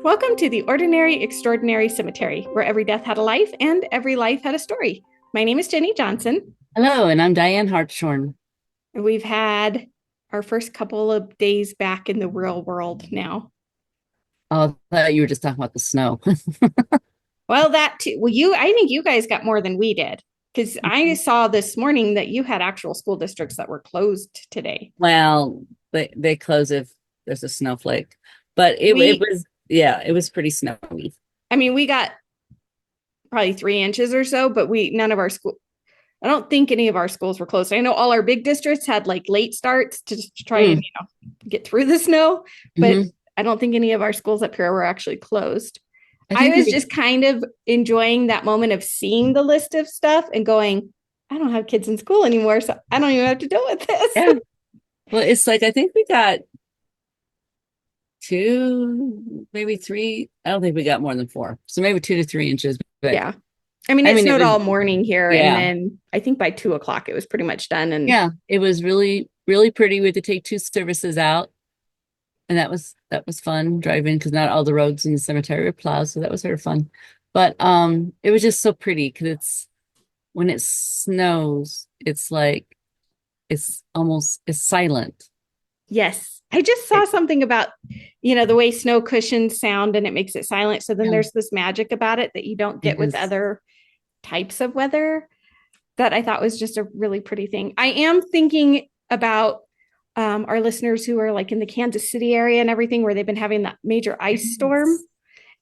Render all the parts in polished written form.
Welcome to the Ordinary Extraordinary Cemetery, where every death had a life and every life had a story. My name is Jennie Johnson. Hello, and I'm Diane Hartshorn. We've had our first couple of days back in the real world now. Oh, I thought you were just talking about the snow. Well, that too. I think you guys got more than we did because I saw this morning that you had actual school districts that were closed today. Well, they close if there's a snowflake, but it We, was yeah, it was pretty snowy. I mean, we got probably 3 inches or so, but none of our school, I don't think any of our schools were closed. I know all our big districts had like late starts to try and, Mm. get through the snow, but Hmm. I don't think any of our schools up here were actually closed. I I think was we just kind of enjoying that moment of seeing the list of stuff and going, I don't have kids in school anymore, so I don't even have to deal with this. yeah. Well, it's like I think we got two, maybe three. I don't think we got more than four, so maybe 2 to 3 inches. But Yeah. I mean, I it mean, it snowed was all morning here. And yeah, then I think by 2 o'clock, it was pretty much done. And yeah. It was really really pretty. We had to take two services out, and that was fun driving because not all the roads in the cemetery were plowed, so that was sort of fun. But it was just so pretty because it's when it snows, it's like it's silent. yes, I just saw It, something about, the way snow cushions sound and it makes it silent. So then yeah, there's this magic about it that you don't get it with is. other types of weather that I thought was just a really pretty thing. I am thinking about our listeners who are like in the Kansas City area and everything, where they've been having that major ice storm Yes.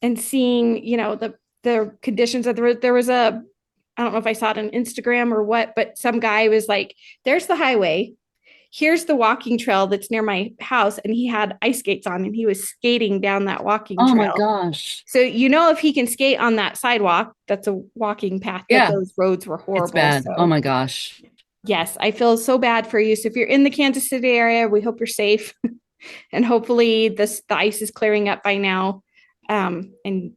and seeing, the conditions of there was a, I don't know if I saw it on Instagram or what, but some guy was like, there's the highway. Here's the walking trail that's near my house. And he had ice skates on and he was skating down that walking Oh my trail. gosh. So, if he can skate on that sidewalk, that's a walking path, but Yeah, those roads were it's horrible. bad. Oh So, my gosh. yes, I feel so bad for you. So, if you're in the Kansas City area, we hope you're safe and hopefully the ice is clearing up by now, and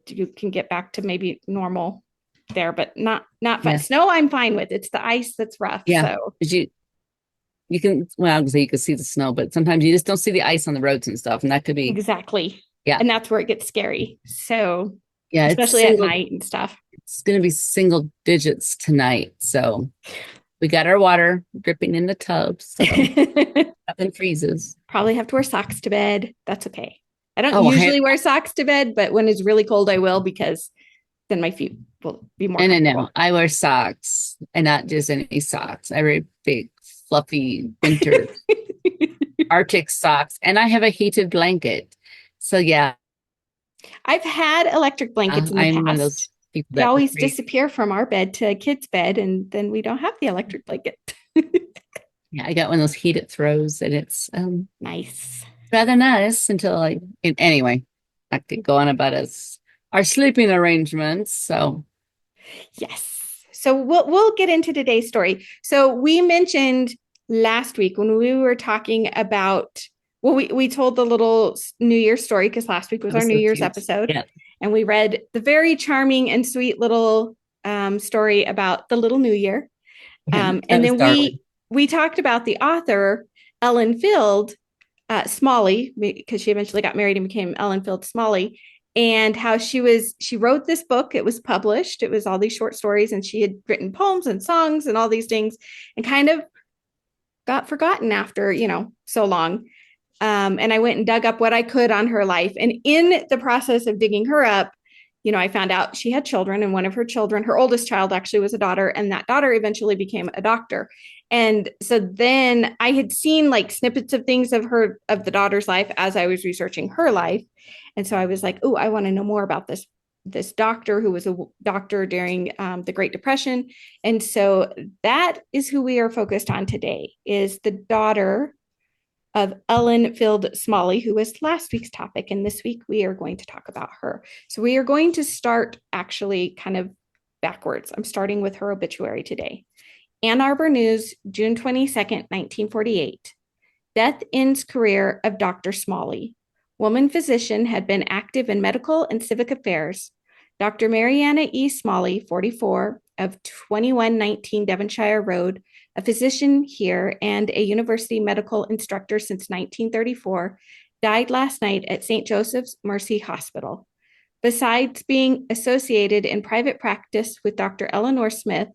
you can get back to maybe normal there, but not fun. Yeah. Snow I'm fine with. It's the ice that's rough. Yeah. So, 'Cause you can well, I would say you can see the snow, but sometimes you just don't see the ice on the roads and stuff. And that could be exactly. yeah. And that's where it gets scary. So, Yeah, especially at night and stuff. it's gonna be single digits tonight. So we got our water dripping in the tub, so nothing freezes. Probably have to wear socks to bed. That's okay. I don't Oh, usually wear socks to bed, but when it's really cold, I will, because then my feet will be more and I comfortable. know I wear socks and not just any socks. I wear big, fluffy winter Arctic socks, and I have a heated blanket. So yeah, I've had electric blankets in the I'm one of past. those people They that always afraid. disappear from our bed to a kid's bed, and then we don't have the electric blanket. Yeah, I got one of those heated throws, and it's Nice. rather nice until anyway, I could go on about us our sleeping arrangements. So Yes. So we'll get into today's story. So we mentioned last week when we were talking about, well, we told the little New Year's story because last week was that our was New so Year's cute. episode, Yeah, and we read the very charming and sweet little story about the little New Year. that And was then darling. we talked about the author Ellen Field Smalley, because she eventually got married and became Ellen Field Smalley, and how she wrote this book. It was published. It was all these short stories, and she had written poems and songs and all these things, and kind of got forgotten after so long. And I went and dug up what I could on her life, and in the process of digging her up, I found out she had children, and one of her children, her oldest child, actually was a daughter, and that daughter eventually became a doctor. And so then I had seen like snippets of things of the daughter's life as I was researching her life. And so I was like, oh, I want to know more about this doctor who was a doctor during the Great Depression. And so that is who we are focused on today, is the daughter of Ellen Field Smalley, who was last week's topic. And this week we are going to talk about her. So we are going to start actually kind of backwards. I'm starting with her obituary today. Ann Arbor News, June 22nd, 1948. Death ends career of Dr. Smalley. Woman physician, had been active in medical and civic affairs. Dr. Marianna E. Smalley, 44, of 2119 Devonshire Road, a physician here and a university medical instructor since 1934, died last night at St. Joseph's Mercy Hospital. Besides being associated in private practice with Dr. Eleanor Smith,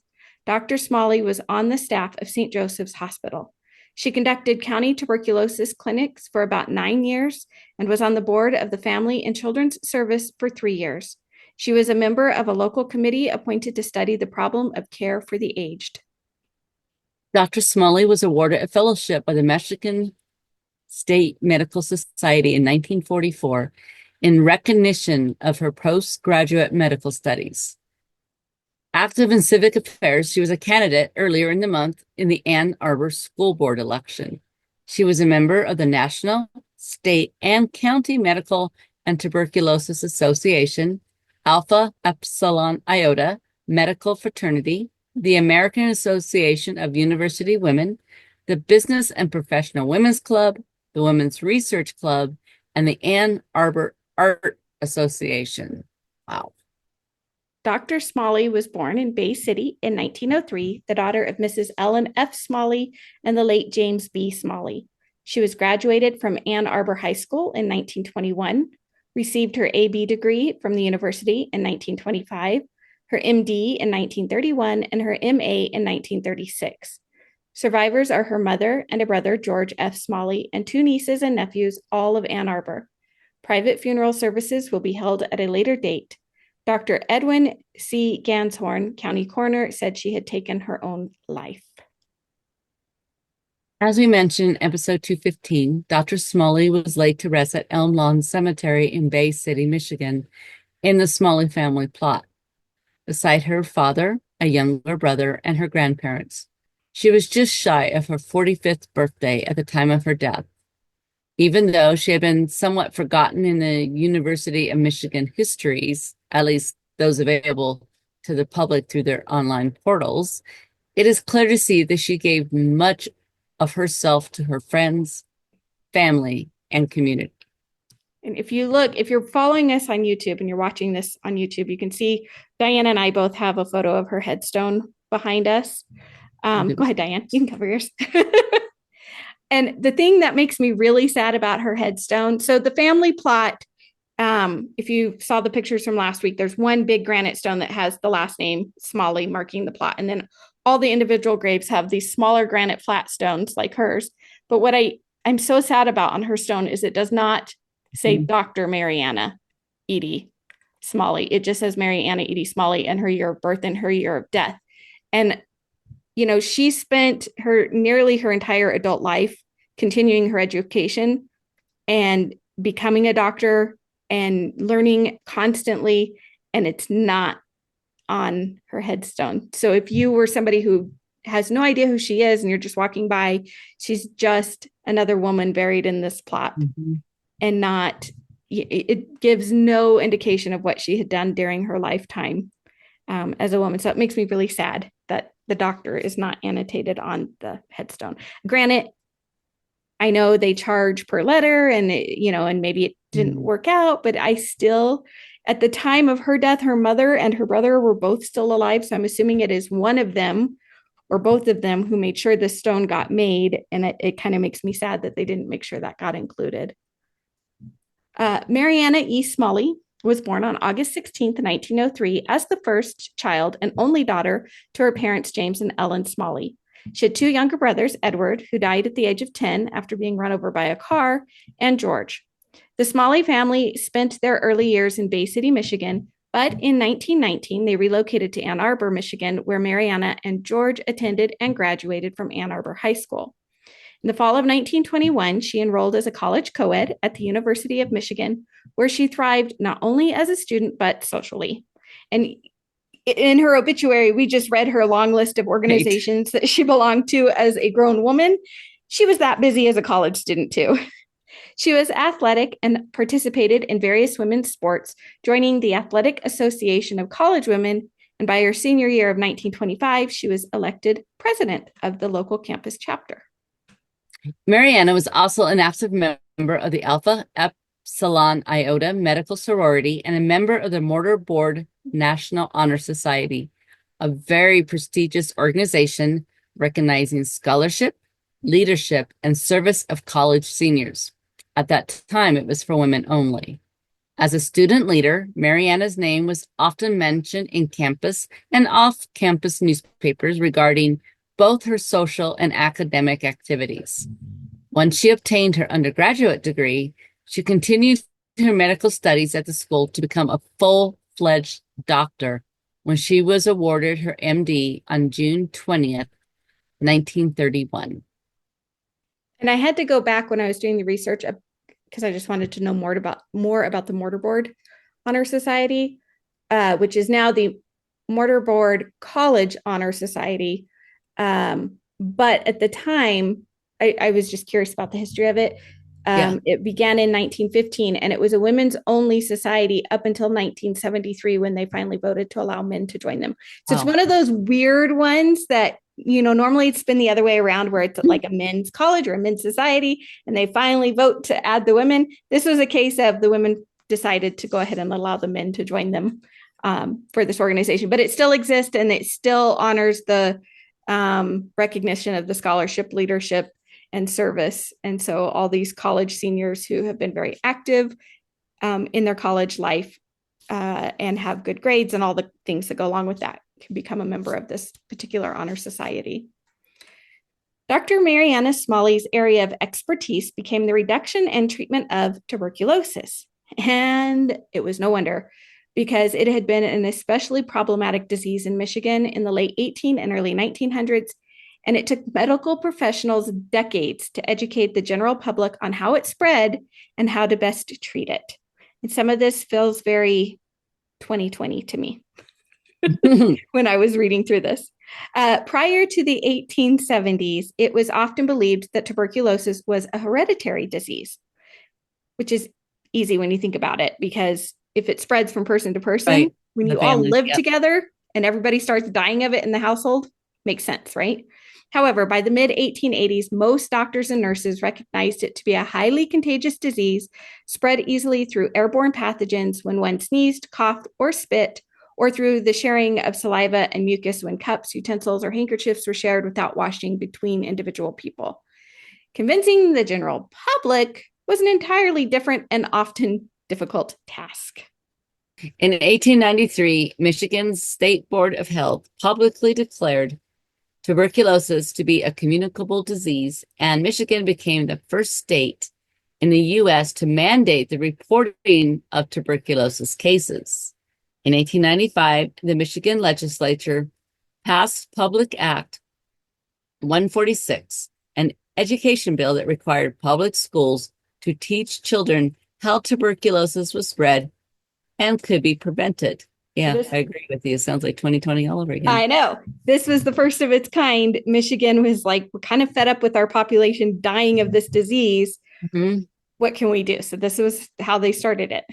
Dr. Smalley was on the staff of St. Joseph's Hospital. She conducted county tuberculosis clinics for about 9 years and was on the board of the Family and Children's Service for 3 years. She was a member of a local committee appointed to study the problem of care for the aged. Dr. Smalley was awarded a fellowship by the Michigan State Medical Society in 1944 in recognition of her postgraduate medical studies. Active in civic affairs, she was a candidate earlier in the month in the Ann Arbor School Board election. She was a member of the National, State, and County Medical and Tuberculosis Association, Alpha Epsilon Iota Medical Fraternity, the American Association of University Women, the Business and Professional Women's Club, the Women's Research Club, and the Ann Arbor Art Association. Wow. Dr. Smalley was born in Bay City in 1903, the daughter of Mrs. Ellen F. Smalley and the late James B. Smalley. She was graduated from Ann Arbor High School in 1921, received her AB degree from the university in 1925, her MD in 1931, and her MA in 1936. Survivors are her mother and a brother, George F. Smalley, and 2 nieces and nephews, all of Ann Arbor. Private funeral services will be held at a later date. Dr. Edwin C. Ganshorn, county coroner, said she had taken her own life. As we mentioned in episode 215, Dr. Smalley was laid to rest at Elm Lawn Cemetery in Bay City, Michigan, in the Smalley family plot, beside her father, a younger brother, and her grandparents. She was just shy of her 45th birthday at the time of her death. Even though she had been somewhat forgotten in the University of Michigan histories, at least those available to the public through their online portals, it is clear to see that she gave much of herself to her friends, family, and community. And if you're following us on YouTube and you're watching this on YouTube, you can see Diane and I both have a photo of her headstone behind us. Go ahead, Diane, you can cover yours. And the thing that makes me really sad about her headstone, so the family plot, if you saw the pictures from last week, there's one big granite stone that has the last name Smalley marking the plot. And then all the individual graves have these smaller granite flat stones like hers. But what I'm so sad about on her stone is it does not say Dr. Marianna Edie Smalley. It just says Marianna Edie Smalley and her year of birth and her year of death. And she spent nearly her entire adult life continuing her education and becoming a doctor and learning constantly, and it's not on her headstone. So if you were somebody who has no idea who she is and you're just walking by, she's just another woman buried in this plot. And it gives no indication of what she had done during her lifetime as a woman. So it makes me really sad that the doctor is not annotated on the headstone. Granted, I know they charge per letter and maybe it didn't work out, but I still, at the time of her death, her mother and her brother were both still alive. So I'm assuming it is one of them or both of them who made sure the stone got made. And it kind of makes me sad that they didn't make sure that got included. Marianna E. Smalley was born on August 16th, 1903, as the first child and only daughter to her parents, James and Ellen Smalley. She had 2 younger brothers, Edward, who died at the age of 10 after being run over by a car, and George. The Smalley family spent their early years in Bay City, Michigan, but in 1919, they relocated to Ann Arbor, Michigan, where Marianna and George attended and graduated from Ann Arbor High School. In the fall of 1921, she enrolled as a college co-ed at the University of Michigan, where she thrived not only as a student, but socially. And in her obituary, we just read her long list of organizations that she belonged to as a grown woman. She was that busy as a college student, too. She was athletic and participated in various women's sports, joining the Athletic Association of College Women. And by her senior year of 1925, she was elected president of the local campus chapter. Marianna was also an active member of the Alpha Epsilon Iota Medical Sorority and a member of the Mortar Board National Honor Society, a very prestigious organization recognizing scholarship, leadership, and service of college seniors. At that time, it was for women only. As a student leader, Marianna's name was often mentioned in campus and off-campus newspapers regarding both her social and academic activities. Once she obtained her undergraduate degree, she continued her medical studies at the school to become a full-fledged doctor when she was awarded her MD on June 20th, 1931. And I had to go back when I was doing the research because I just wanted to know more about the Mortarboard Honor Society, which is now the Mortarboard College Honor Society. But at the time, I was just curious about the history of it. Yeah. It began in 1915, and it was a women's only society up until 1973 when they finally voted to allow men to join them. So it's Wow. one of those weird ones that, normally it's been the other way around where it's like a men's college or a men's society, and they finally vote to add the women. This was a case of the women decided to go ahead and allow the men to join them for this organization, but it still exists and it still honors the recognition of the scholarship, leadership, and service. And so all these college seniors who have been very active in their college life and have good grades and all the things that go along with that can become a member of this particular honor society. Dr. Marianna Smalley's area of expertise became the reduction and treatment of tuberculosis. And it was no wonder, because it had been an especially problematic disease in Michigan in the late 18 and early 1900s. And it took medical professionals decades to educate the general public on how it spread and how to best treat it. And some of this feels very 2020 to me when I was reading through this. Prior to the 1870s, it was often believed that tuberculosis was a hereditary disease, which is easy when you think about it, because if it spreads from person to person, Right. when The you all families, live yeah. together and everybody starts dying of it in the household, makes sense, right? However, by the mid 1880s, most doctors and nurses recognized it to be a highly contagious disease spread easily through airborne pathogens when one sneezed, coughed, or spit, or through the sharing of saliva and mucus when cups, utensils, or handkerchiefs were shared without washing between individual people. Convincing the general public was an entirely different and often difficult task. In 1893, Michigan's State Board of Health publicly declared tuberculosis to be a communicable disease, and Michigan became the first state in the U.S. to mandate the reporting of tuberculosis cases. In 1895, the Michigan legislature passed Public Act 146, an education bill that required public schools to teach children how tuberculosis was spread and could be prevented. Yeah, This, I agree with you. It sounds like 2020 all over again. I know. This was the first of its kind. Michigan was like, we're kind of fed up with our population dying of this disease. Mm-hmm. What can we do? So this was how they started it.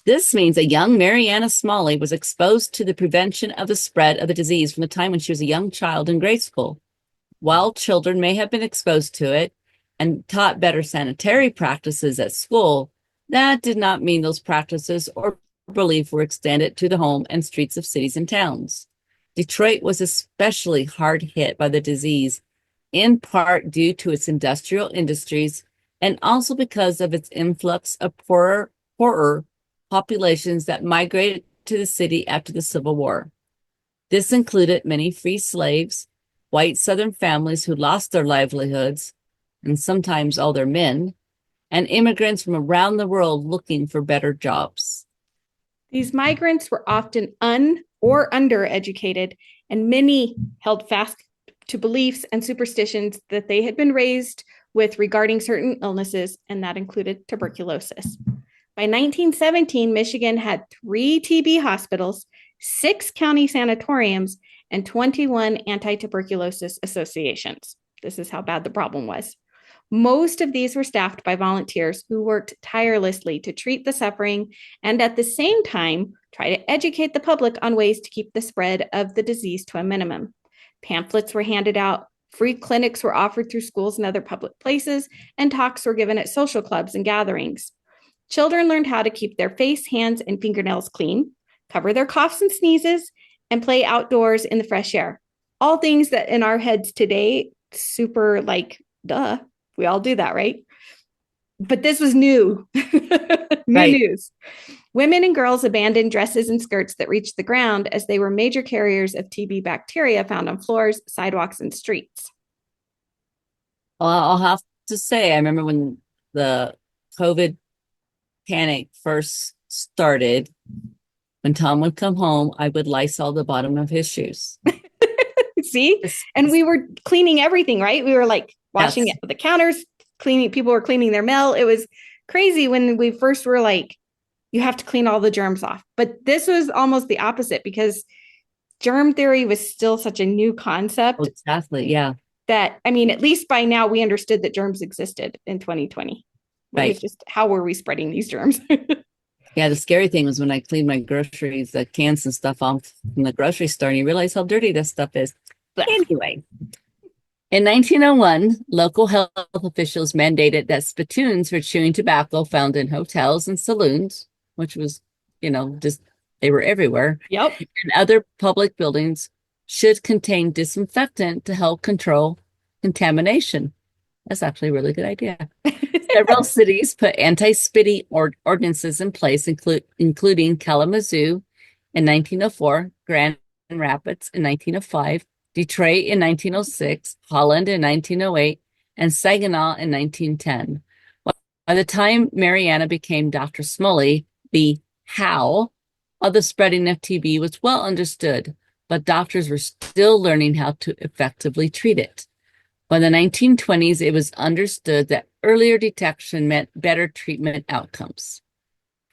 This means a young Marianna Smalley was exposed to the prevention of the spread of the disease from the time when she was a young child in grade school. While children may have been exposed to it and taught better sanitary practices at school, that did not mean those practices or belief were extended to the home and streets of cities and towns. Detroit was especially hard hit by the disease, in part due to its industrial industries and also because of its influx of poorer populations that migrated to the city after the Civil War. This included many free slaves, white Southern families who lost their livelihoods, and sometimes all their men, and immigrants from around the world looking for better jobs. These migrants were often or undereducated, and many held fast to beliefs and superstitions that they had been raised with regarding certain illnesses, and that included tuberculosis. By 1917, Michigan had 3 TB hospitals, 6 county sanatoriums, and 21 anti-tuberculosis associations. This is how bad the problem was. Most of these were staffed by volunteers who worked tirelessly to treat the suffering and at the same time try to educate the public on ways to keep the spread of the disease to a minimum. Pamphlets were handed out, free clinics were offered through schools and other public places, and talks were given at social clubs and gatherings. Children learned how to keep their face, hands, and fingernails clean, cover their coughs and sneezes, and play outdoors in the fresh air. All things that in our heads today, super like, duh, we all do that, right? But this was new, new Right. news. Women and girls abandoned dresses and skirts that reached the ground as they were major carriers of TB bacteria found on floors, sidewalks, and streets. Well, I'll have to say, I remember when the COVID panic first started, when Tom would come home, I would Lysol the bottom of his shoes. See? This, And we were cleaning everything, right? We were like washing yes. the counters, cleaning, people were cleaning their mail. It was crazy when we first were like, you have to clean all the germs off. But this was almost the opposite because germ theory was still such a new Oh, concept exactly. Yeah. that, I mean, at least by now we understood that germs existed in 2020. It was Right. just how were we spreading these germs? Yeah. The scary thing was when I cleaned my groceries, the cans and stuff off from the grocery store, and you realize how dirty this stuff is. But anyway, in 1901, local health officials mandated that spittoons for chewing tobacco found in hotels and saloons, which was, just they were everywhere, Yep. and other public buildings should contain disinfectant to help control contamination. That's actually a really good idea. Several cities put anti-spitting ordinances in place, including Kalamazoo in 1904, Grand Rapids in 1905, Detroit in 1906, Holland in 1908, and Saginaw in 1910. By the time Marianna became Dr. Smalley, the how of the spreading of TB was well understood, but doctors were still learning how to effectively treat it. By the 1920s, it was understood that earlier detection meant better treatment outcomes.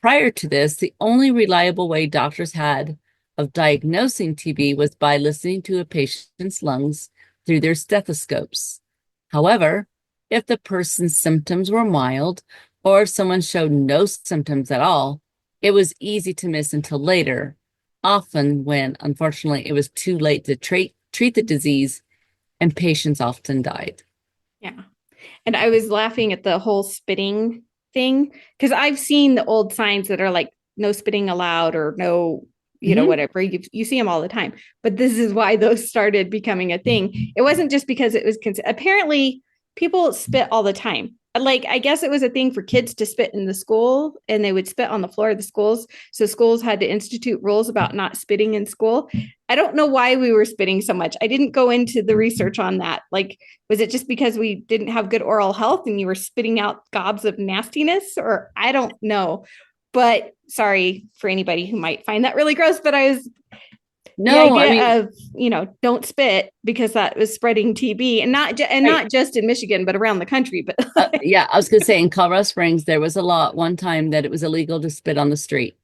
Prior to this, the only reliable way doctors had of diagnosing TB was by listening to a patient's lungs through their stethoscopes. However, if the person's symptoms were mild or if someone showed no symptoms at all, it was easy to miss until later, often when, unfortunately, it was too late to treat the disease and patients often died. Yeah. And I was laughing at the whole spitting thing because I've seen the old signs that are like no spitting allowed or no, Mm-hmm. whatever. You see them all the time. But this is why those started becoming a thing. It wasn't just because it was apparently people spit all the time. Like, I guess it was a thing for kids to spit in the school and they would spit on the floor of the schools. So schools had to institute rules about not spitting in school. I don't know why we were spitting so much. I didn't go into the research on that. Like, was it just because we didn't have good oral health and you were spitting out gobs of nastiness? Or I don't know. But sorry for anybody who might find that really gross. But the No, I mean, idea of, don't spit because that was spreading TB and right. not just in Michigan, but around the country. But Yeah, I was going to say in Colorado Springs, there was a law at one time that it was illegal to spit on the street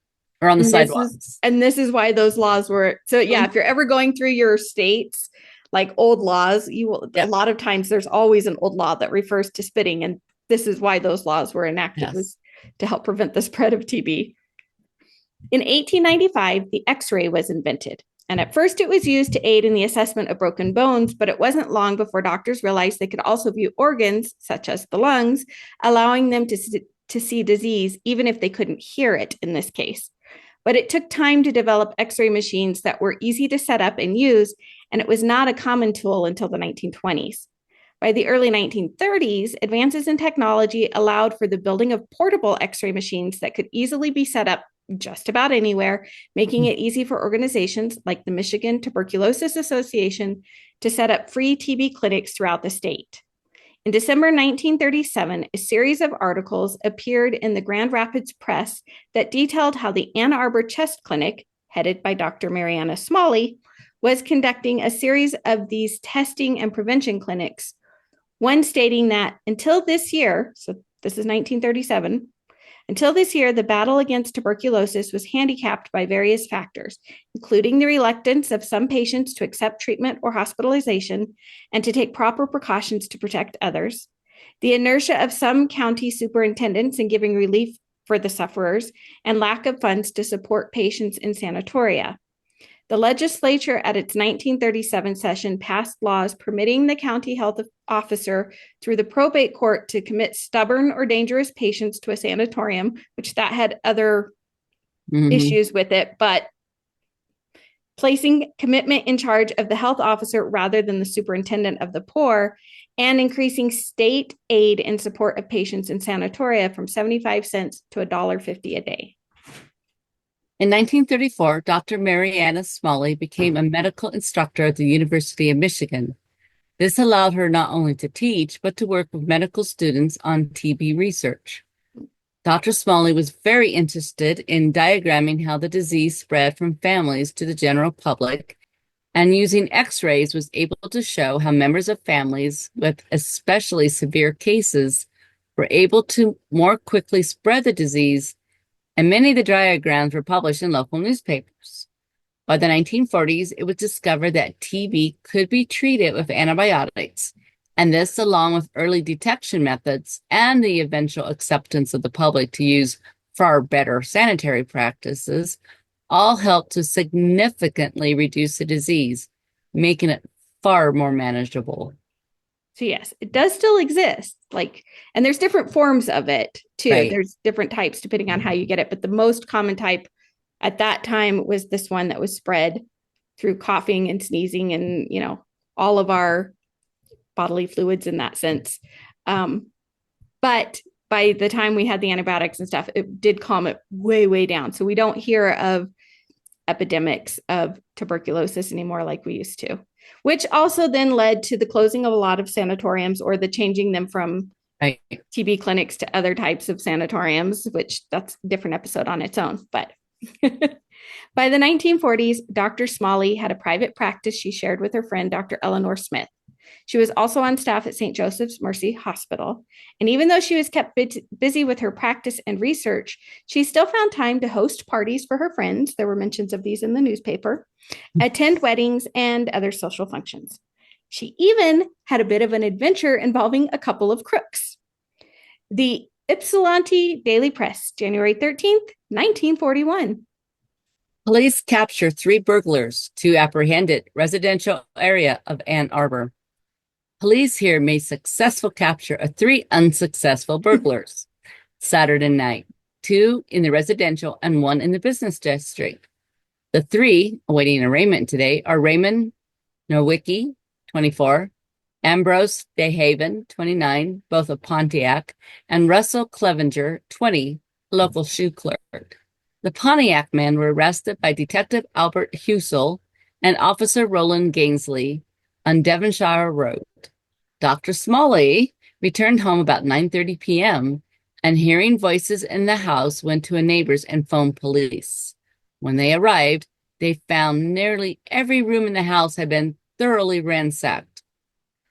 or on the and this is sidewalks. and this is why those laws were so yeah, Mhm. if you're ever going through your states like old laws, you will a Yep. lot of times there's always an old law that refers to spitting, and this is why those laws were enacted Yes. was to help prevent the spread of TB. In 1895, the X-ray was invented. And at first, it was used to aid in the assessment of broken bones, but it wasn't long before doctors realized they could also view organs, such as the lungs, allowing them to see disease, even if they couldn't hear it in this case. But it took time to develop X-ray machines that were easy to set up and use, and it was not a common tool until the 1920s. By the early 1930s, advances in technology allowed for the building of portable X-ray machines that could easily be set up just about anywhere, making it easy for organizations like the Michigan Tuberculosis Association to set up free TB clinics throughout the state. In December 1937, a series of articles appeared in the Grand Rapids Press that detailed how the Ann Arbor Chest Clinic, headed by Dr. Marianna Smalley, was conducting a series of these testing and prevention clinics. One stating that until this year, so this is 1937, until this year, the battle against tuberculosis was handicapped by various factors, including the reluctance of some patients to accept treatment or hospitalization and to take proper precautions to protect others, the inertia of some county superintendents in giving relief for the sufferers, and lack of funds to support patients in sanatoria. The legislature at its 1937 session passed laws permitting the county health officer through the probate court to commit stubborn or dangerous patients to a sanatorium, which that had other Mm-hmm. issues with it, but placing commitment in charge of the health officer rather than the superintendent of the poor. and increasing state aid in support of patients in sanatoria from 75 cents to $1.50 a day. In 1934, Dr. Marianna Smalley became a medical instructor at the University of Michigan. This allowed her not only to teach, but to work with medical students on TB research. Dr. Smalley was very interested in diagramming how the disease spread from families to the general public, and using x-rays was able to show how members of families with especially severe cases were able to more quickly spread the disease, and many of the diagrams were published in local newspapers. By the 1940s, it was discovered that TB could be treated with antibiotics, and this, along with early detection methods and the eventual acceptance of the public to use far better sanitary practices, all helped to significantly reduce the disease, making it far more manageable. So yes, it does still exist. And there's different forms of it too. Right. There's different types depending on how you get it, but the most common type at that time was this one that was spread through coughing and sneezing and, all of our bodily fluids in that sense. But by the time we had the antibiotics and stuff, it did calm it way, way down. So we don't hear of epidemics of tuberculosis anymore like we used to, which also then led to the closing of a lot of sanatoriums or the changing them from TB clinics to other types of sanatoriums, which that's a different episode on its own. But by the 1940s, Dr. Smalley had a private practice she shared with her friend, Dr. Eleanor Smith. She was also on staff at St. Joseph's Mercy Hospital. And even though she was kept busy with her practice and research, she still found time to host parties for her friends. There were mentions of these in the newspaper, attend weddings, and other social functions. She even had a bit of an adventure involving a couple of crooks. The Ypsilanti Daily Press, January 13th, 1941. Police capture 3 burglars to apprehended residential area of Ann Arbor. Police here made successful capture of 3 unsuccessful burglars. Saturday night, 2 in the residential and 1 in the business district. The 3 awaiting arraignment today are Raymond Nowicki, 24, Ambrose DeHaven, 29, both of Pontiac, and Russell Clevenger, 20, local shoe clerk. The Pontiac men were arrested by Detective Albert Husel and Officer Roland Gainsley on Devonshire Road. Dr. Smalley returned home about 9:30 p.m. and hearing voices in the house went to a neighbor's and phoned police. When they arrived, they found nearly every room in the house had been thoroughly ransacked.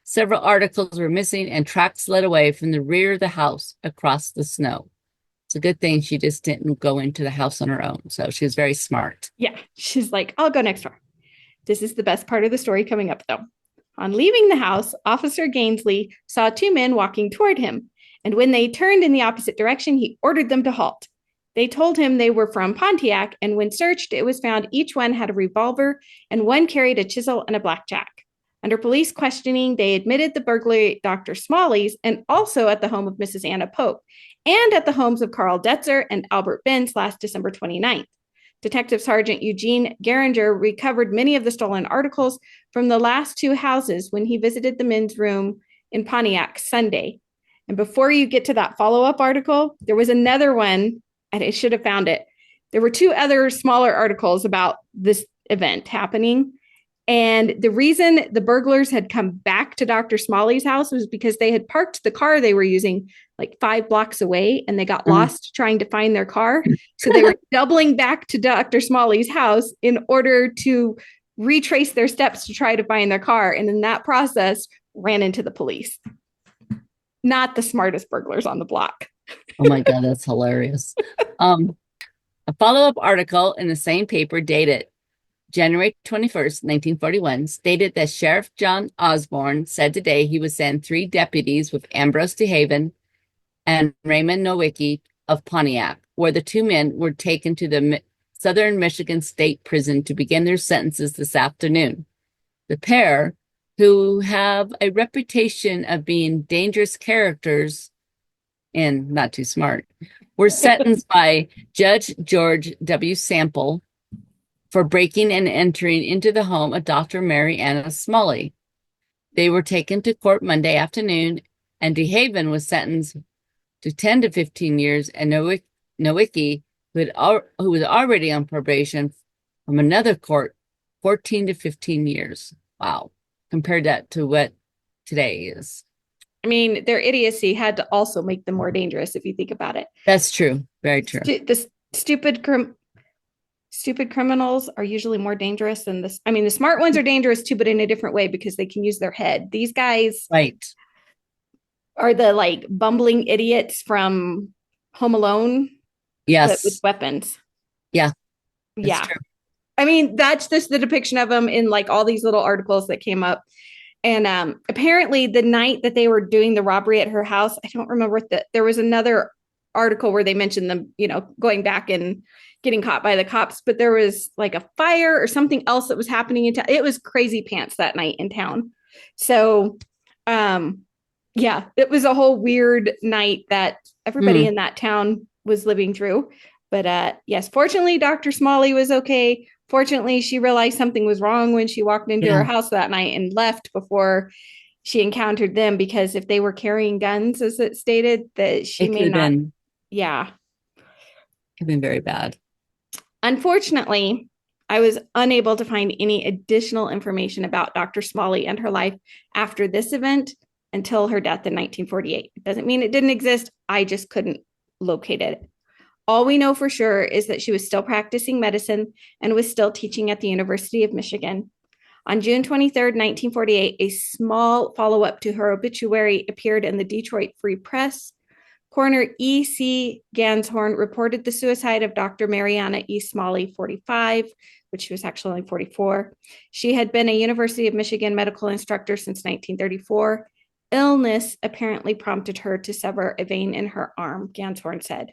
Several articles were missing and tracks led away from the rear of the house across the snow. It's a good thing she just didn't go into the house on her own. So she was very smart. Yeah, she's like, I'll go next door. This is the best part of the story coming up, though. On leaving the house, Officer Gainsley saw 2 men walking toward him, and when they turned in the opposite direction, he ordered them to halt. They told him they were from Pontiac, and when searched, it was found each one had a revolver and one carried a chisel and a blackjack. Under police questioning, they admitted the burglary at Dr. Smalley's and also at the home of Mrs. Anna Pope, and at the homes of Carl Detzer and Albert Benz last December 29th. Detective Sergeant Eugene Geringer recovered many of the stolen articles from the last 2 houses when he visited the men's room in Pontiac Sunday. And before you get to that follow-up article, there was another one, and I should have found it. There were 2 other smaller articles about this event happening. And the reason the burglars had come back to Dr. Smalley's house was because they had parked the car they were using like 5 blocks away and they got lost trying to find their car. So they were doubling back to Dr. Smalley's house in order to retrace their steps to try to find their car. And in that process, ran into the police. Not the smartest burglars on the block. Oh my God, that's hilarious. A follow-up article in the same paper dated January 21st, 1941, stated that Sheriff John Osborne said today he would send 3 deputies with Ambrose DeHaven and Raymond Nowicki of Pontiac, where the 2 men were taken to the Southern Michigan State Prison to begin their sentences this afternoon. The pair, who have a reputation of being dangerous characters and not too smart, were sentenced by Judge George W. Sample for breaking and entering into the home of Dr. Marianna Smalley. They were taken to court Monday afternoon, and DeHaven was sentenced to 10 to 15 years, and Nowicki, who was already on probation from another court, 14 to 15 years. Wow. Compared that to what today is. I mean, their idiocy had to also make them more dangerous if you think about it. That's true. Very true. The stupid criminals are usually more dangerous than this. I mean, the smart ones are dangerous too, but in a different way because they can use their head. These guys Right. are the like bumbling idiots from Home Alone, but with Yes. weapons. Yeah. That's Yeah. true. I mean, that's just the depiction of them in like all these little articles that came up. And apparently, the night that they were doing the robbery at her house, I don't remember there was another article where they mentioned them, going back and getting caught by the cops, but there was like a fire or something else that was happening in town. It was crazy pants that night in town. So, yeah, it was a whole weird night that everybody in that town was living through. But yes, fortunately, Dr. Smalley was okay. Fortunately, she realized something was wrong when she walked into her house that night and left before she encountered them, because if they were carrying guns, as it stated, that she may not. Yeah. Have been very bad. Unfortunately, I was unable to find any additional information about Dr. Smalley and her life after this event until her death in 1948. It doesn't mean it didn't exist. I just couldn't locate it. All we know for sure is that she was still practicing medicine and was still teaching at the University of Michigan. On June 23rd, 1948, a small follow-up to her obituary appeared in the Detroit Free Press. Coroner E.C. Ganshorn reported the suicide of Dr. Marianna E. Smalley, 45, which she was actually only 44. She had been a University of Michigan medical instructor since 1934. Illness apparently prompted her to sever a vein in her arm, Ganshorn said.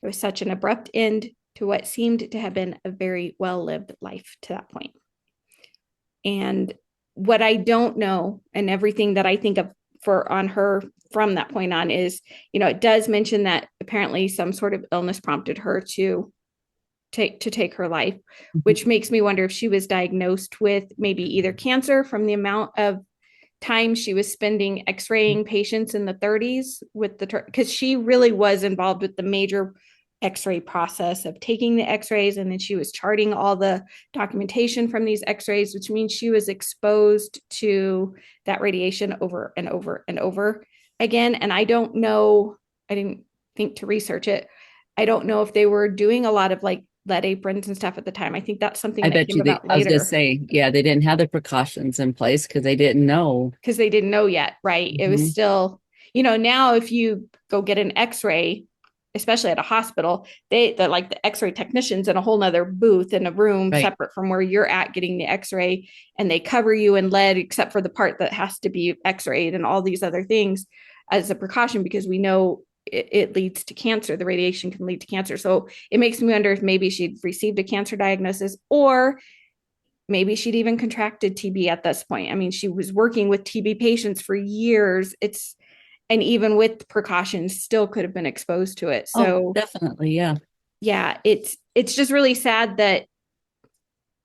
It was such an abrupt end to what seemed to have been a very well-lived life to that point. And what I don't know, and everything that I think of on her from that point on, is, it does mention that apparently some sort of illness prompted her to take her life, which makes me wonder if she was diagnosed with maybe either cancer from the amount of time she was spending x-raying patients in the 30s because she really was involved with the major x-ray process of taking the x-rays, and then she was charting all the documentation from these x-rays, which means she was exposed to that radiation over and over and over again. And I don't know, I didn't think to research it. I don't know if they were doing a lot of like lead aprons and stuff at the time. I think that's something that came about later. I was going to say, yeah, they didn't have the precautions in place because they didn't know. Because they didn't know yet, right? It was still, now if you go get an x-ray, especially at a hospital, they're like the x-ray technicians in a whole nother booth in a room separate from where you're at getting the x-ray, and they cover you in lead except for the part that has to be x-rayed and all these other things as a precaution, because we know it leads to cancer. The radiation can lead to cancer. So it makes me wonder if maybe she'd received a cancer diagnosis, or maybe she'd even contracted TB at this point. I mean, she was working with TB patients for years. And even with precautions, still could have been exposed to it. So definitely, yeah. Yeah, it's just really sad that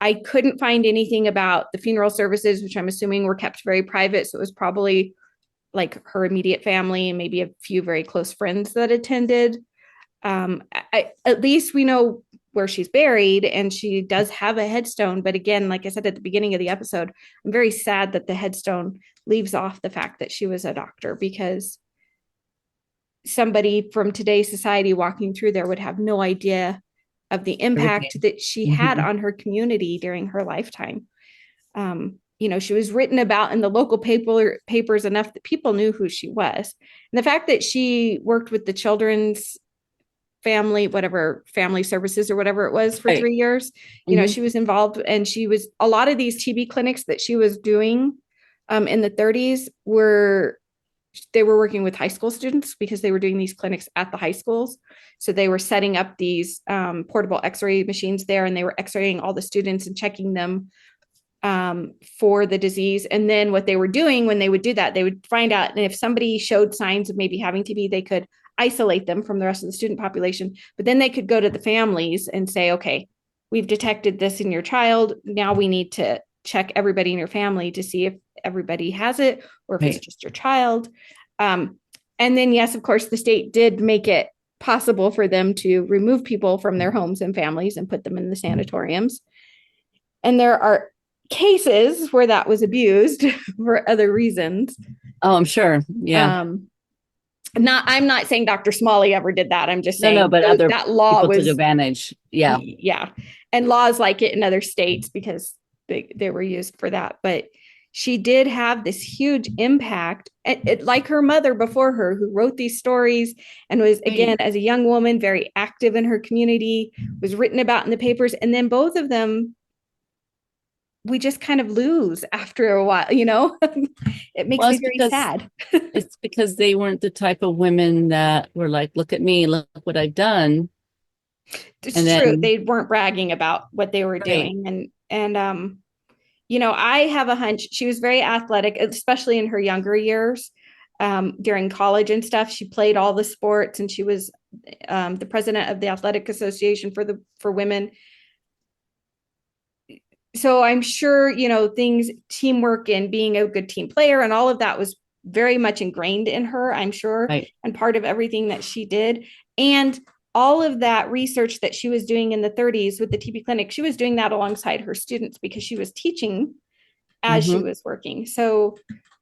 I couldn't find anything about the funeral services, which I'm assuming were kept very private. So it was probably like her immediate family and maybe a few very close friends that attended. At least we know where she's buried, and she does have a headstone. But again, like I said at the beginning of the episode, I'm very sad that the headstone leaves off the fact that she was a doctor, because somebody from today's society walking through there would have no idea of the impact that she had on her community during her lifetime. She was written about in the local papers enough that people knew who she was. And the fact that she worked with the children's family services or whatever it was for 3 years, she was involved, and a lot of these TB clinics that she was doing in the 30s were working with high school students, because they were doing these clinics at the high schools. So they were setting up these portable x-ray machines there, and they were x-raying all the students and checking them for the disease. And then what they were doing when they would do that, they would find out, and if somebody showed signs of maybe having TB, they could isolate them from the rest of the student population. But then they could go to the families and say, okay, we've detected this in your child. Now we need to check everybody in your family to see if everybody has it or if it's Right. just your child. And then, yes, of course, the state did make it possible for them to remove people from their homes and families and put them in the sanatoriums. And there are cases where that was abused for other reasons. Oh, I'm sure. Yeah. Um, I'm not saying Dr. Smalley ever did that. I'm just No, no, saying but other that law people took was, advantage. Yeah. yeah, and laws like it in other states because they were used for that. But she did have this huge impact, like her mother before her, who wrote these stories and was, Right. again, as a young woman, very active in her community, was written about in the papers. And then both of them, we just kind of lose after a while, it makes Well, me very sad. it's because they weren't the type of women that were like, look at me, look what I've done. It's And true. then, They weren't bragging about what they were right. doing. And I have a hunch she was very athletic, especially in her younger years. During college and stuff, she played all the sports, and she was the president of the athletic association for women. So I'm sure, things, teamwork and being a good team player and all of that was very much ingrained in her, I'm sure, Right. and part of everything that she did. And all of that research that she was doing in the 30s with the TB clinic, she was doing that alongside her students because she was teaching as she Mm-hmm. was working. So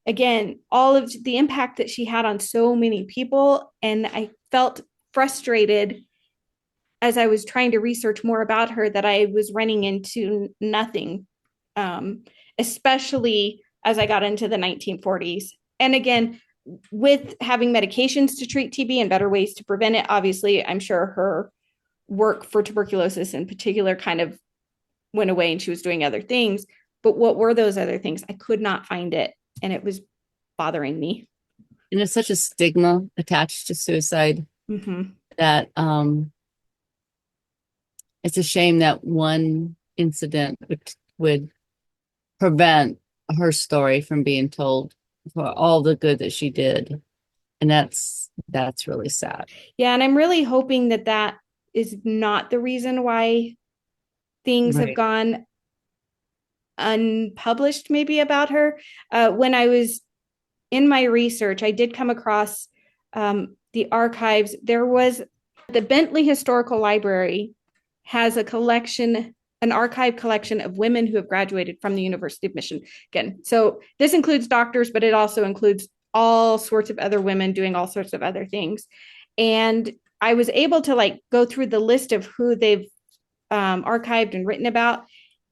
again, all of the impact that she had on so many people. And I felt frustrated as I was trying to research more about her that I was running into nothing, um, especially as I got into the 1940s. And again, with having medications to treat TB and better ways to prevent it, obviously, I'm sure her work for tuberculosis in particular kind of went away and she was doing other things. But what were those other things? I could not find it. And it was bothering me. And there's such a stigma attached to suicide Mm-hmm. that it's a shame that one incident would prevent her story from being told for all the good that she did. And that's really sad. Yeah. And I'm really hoping that that is not the reason why things have Right. gone unpublished, maybe about her. When I was in my research, I did come across the archives. There was the Bentley Historical Library has a collection, an archive collection of women who have graduated from the University of Michigan. So this includes doctors, but it also includes all sorts of other women doing all sorts of other things. And I was able to go through the list of who they've archived and written about.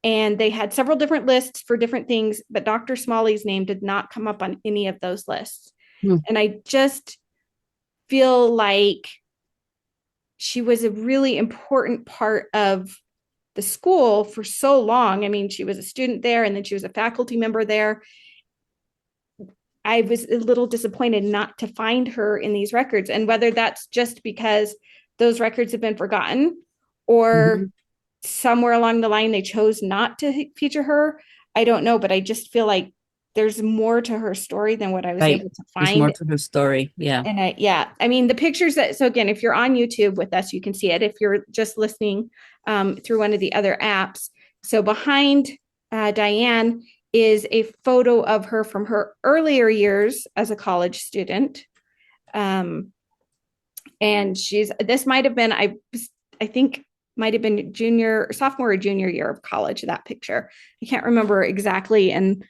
And they had several different lists for different things, but Dr. Smalley's name did not come up on any of those lists. Hmm. And I just feel like she was a really important part of the school for so long. I mean, she was a student there and then she was a faculty member there. I was a little disappointed not to find her in these records. And whether that's just because those records have been forgotten or Mhm. somewhere along the line they chose not to feature her, I don't know. But I just feel like there's more to her story than what I was Right. able to There's more find. to her story. Yeah. And I mean, the pictures so again, if you're on YouTube with us, you can see it. If you're just listening through one of the other apps. So behind Dianne is a photo of her from her earlier years as a college student. Um, and this might have been, I think might have been sophomore or junior year of college, that picture. I can't remember exactly. And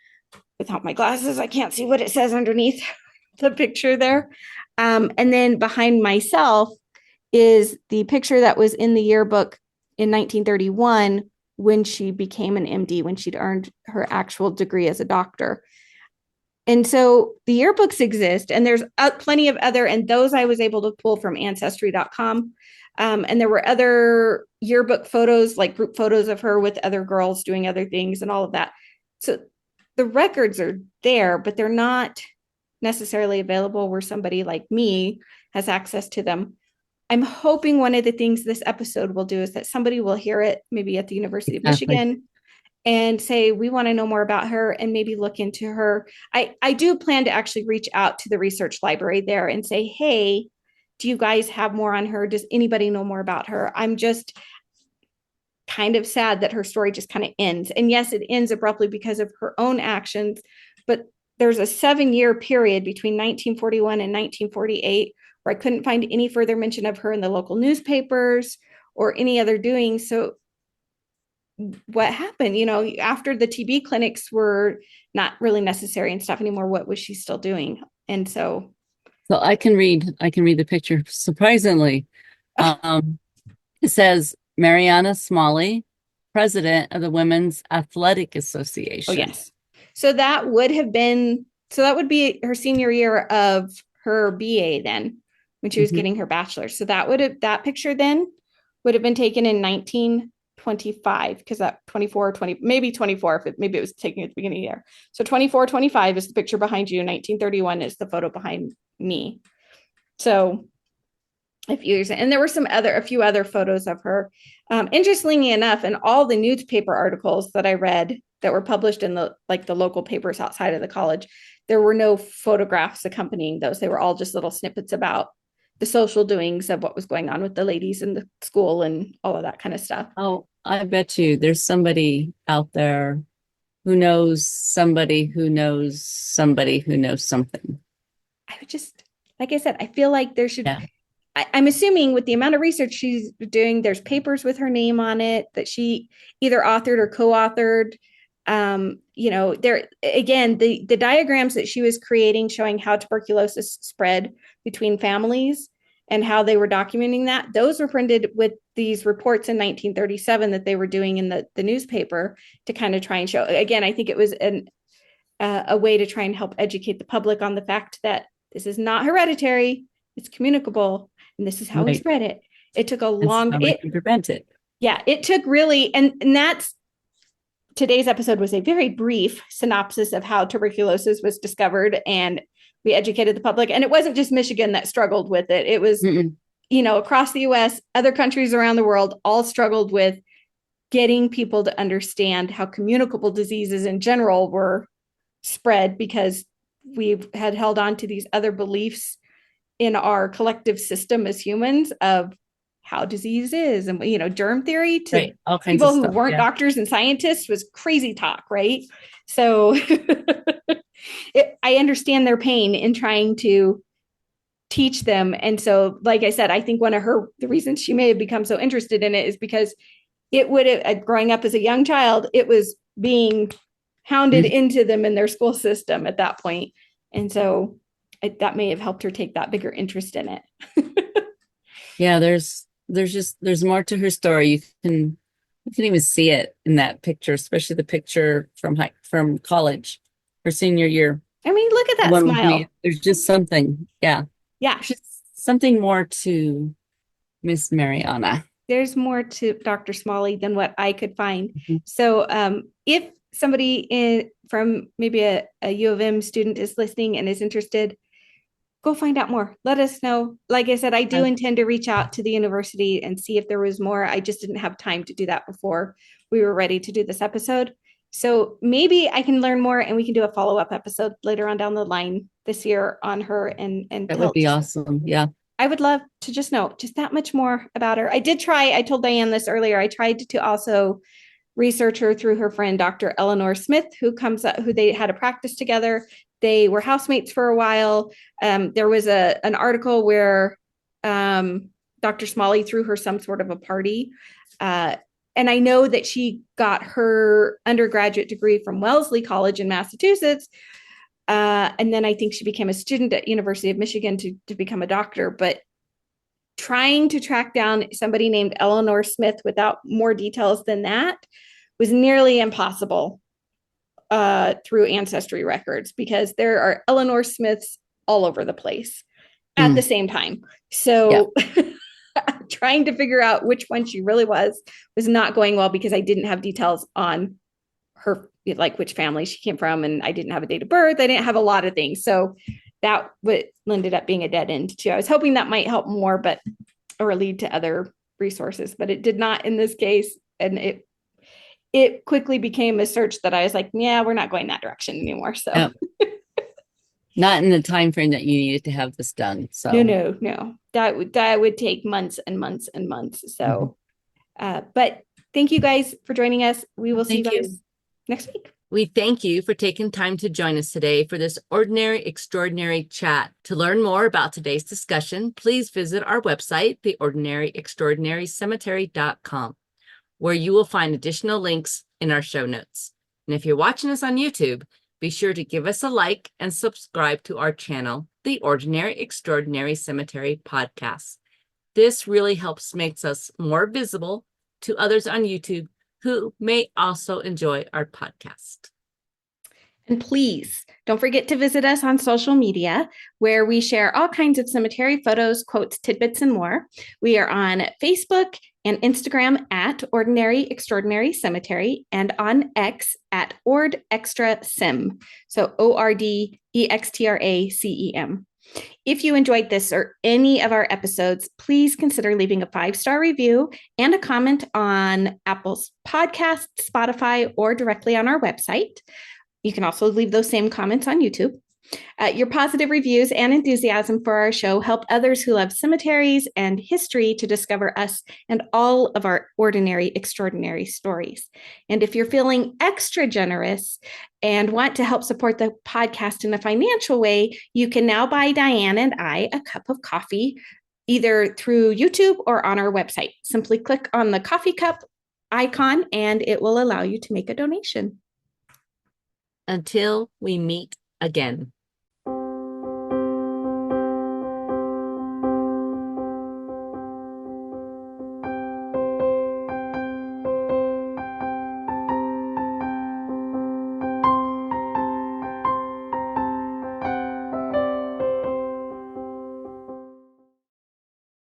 without my glasses, I can't see what it says underneath the picture there. And then behind myself is the picture that was in the yearbook in 1931 when she became an MD, when she'd earned her actual degree as a doctor. And so the yearbooks exist, and there's plenty of other, and those I was able to pull from ancestry.com. And there were other yearbook photos, like group photos of her with other girls doing other things and all of that. So the records are there, but they're not necessarily available where somebody like me has access to them. I'm hoping one of the things this episode will do is that somebody will hear it, maybe at the University of Exactly. Michigan, and say, we want to know more about her and maybe look into her. I do plan to actually reach out to the research library there and say, hey, do you guys have more on her? Does anybody know more about her? I'm just kind of sad that her story just kind of ends. And yes, it ends abruptly because of her own actions, but there's a 7-year period between 1941 and 1948 where I couldn't find any further mention of her in the local newspapers or any other doing. So what happened, after the TB clinics were not really necessary and stuff anymore, what was she still doing? And so So I can read the picture. Surprisingly, um, it says Marianna Smalley, president of the Women's Athletic oh Association. yes, that would be her senior year of her BA then, when she was Mhm. getting her bachelor's. So that picture then would have been taken in 1925, because that 24 20, maybe 24, maybe it was taken at the beginning of the year. So 24-25 is the picture behind you. 1931 is the photo behind me. So a few years, and there were a few other photos of her. Interestingly enough, in all the newspaper articles that I read that were published in the local papers outside of the college, there were no photographs accompanying those. They were all just little snippets about the social doings of what was going on with the ladies in the school and all of that kind of stuff. Oh, I bet you there's somebody out there who knows somebody who knows somebody who knows something. I would just, like I said, I feel like there should, Yeah. I'm assuming with the amount of research she's doing, there's papers with her name on it that she either authored or co-authored. There again, the diagrams that she was creating showing how tuberculosis spread between families and how they were documenting that, those were printed with these reports in 1937 that they were doing in the newspaper to kind of try and show. Again, I think it was a way to try and help educate the public on the fact that this is not hereditary, it's communicable, and this is how we Right. spread it. It took a And long so we can prevent it. yeah, it took really, and that's today's episode was a very brief synopsis of how tuberculosis was discovered, and we educated the public. And it wasn't just Michigan that struggled with it. It was, Mm-mm. across the US, other countries around the world all struggled with getting people to understand how communicable diseases in general were spread, because we had held on to these other beliefs in our collective system as humans of how disease is. And germ theory to Right. All kinds of people who stuff. weren't Yeah. doctors and scientists was crazy talk, right? So I understand their pain in trying to teach them. And so, like I said, I think the reasons she may have become so interested in it is because it would have, growing up as a young child, it was being hounded Mhm. into them in their school system at that point. And so that may have helped her take that bigger interest in it. Yeah, there's more to her story. You can even see it in that picture, especially the picture from college, her senior year. I mean, look at The that one with me. smile. There's just something. Yeah. Yeah, There's just something more to Miss Mariana. there's more to Dr. Smalley than what I could find. Mhm. So if somebody from maybe a U of M student is listening and is interested, go find out more. Let us know. Like I said, I do intend to reach out to the university and see if there was more. I just didn't have time to do that before we were ready to do this episode. So maybe I can learn more and we can do a follow-up episode later on down the line this year on her and That would be awesome. Yeah. I would love to just know just that much more about her. I told Dianne this earlier. I tried to also research her through her friend Dr. Eleanor Smith, who they had a practice together. They were housemates for a while. There was an article where Dr. Smalley threw her some sort of a party. And I know that she got her undergraduate degree from Wellesley College in Massachusetts. And then I think she became a student at University of Michigan to become a doctor. But trying to track down somebody named Eleanor Smith without more details than that was nearly impossible through ancestry records, because there are Eleanor Smiths all over the place at the same time. Yeah. So trying to figure out which one she really was not going well, because I didn't have details on her, like which family she came from, and I didn't have a date of birth. I didn't have a lot of things. So that ended up being a dead end too. I was hoping that might help more, or lead to other resources, but it did not in this case. And it quickly became a search that I was like, yeah, we're not going that direction anymore. So Yep. Not in the time frame that you needed to have this done. So no, that would take months and months and months. So, but thank you guys for joining us. We will see you thank guys you. next week. We thank you for taking time to join us today for this ordinary, extraordinary chat. To learn more about today's discussion, please visit our website, theordinaryextraordinarycemetery.com, where you will find additional links in our show notes. And if you're watching us on YouTube, be sure to give us a like and subscribe to our channel, The Ordinary Extraordinary Cemetery Podcast. This really helps makes us more visible to others on YouTube who may also enjoy our podcast. And please don't forget to visit us on social media, where we share all kinds of cemetery photos, quotes, tidbits, and more. We are on Facebook and Instagram at Ordinary Extraordinary Cemetery, and on X at OrdExtraCem. So OrdExtraCem. If you enjoyed this or any of our episodes, please consider leaving a 5-star review and a comment on Apple's podcast, Spotify, or directly on our website. You can also leave those same comments on YouTube. Your positive reviews and enthusiasm for our show help others who love cemeteries and history to discover us and all of our ordinary, extraordinary stories. And if you're feeling extra generous and want to help support the podcast in a financial way, you can now buy Dianne and I a cup of coffee, either through YouTube or on our website. Simply click on the coffee cup icon and it will allow you to make a donation. Until we meet again.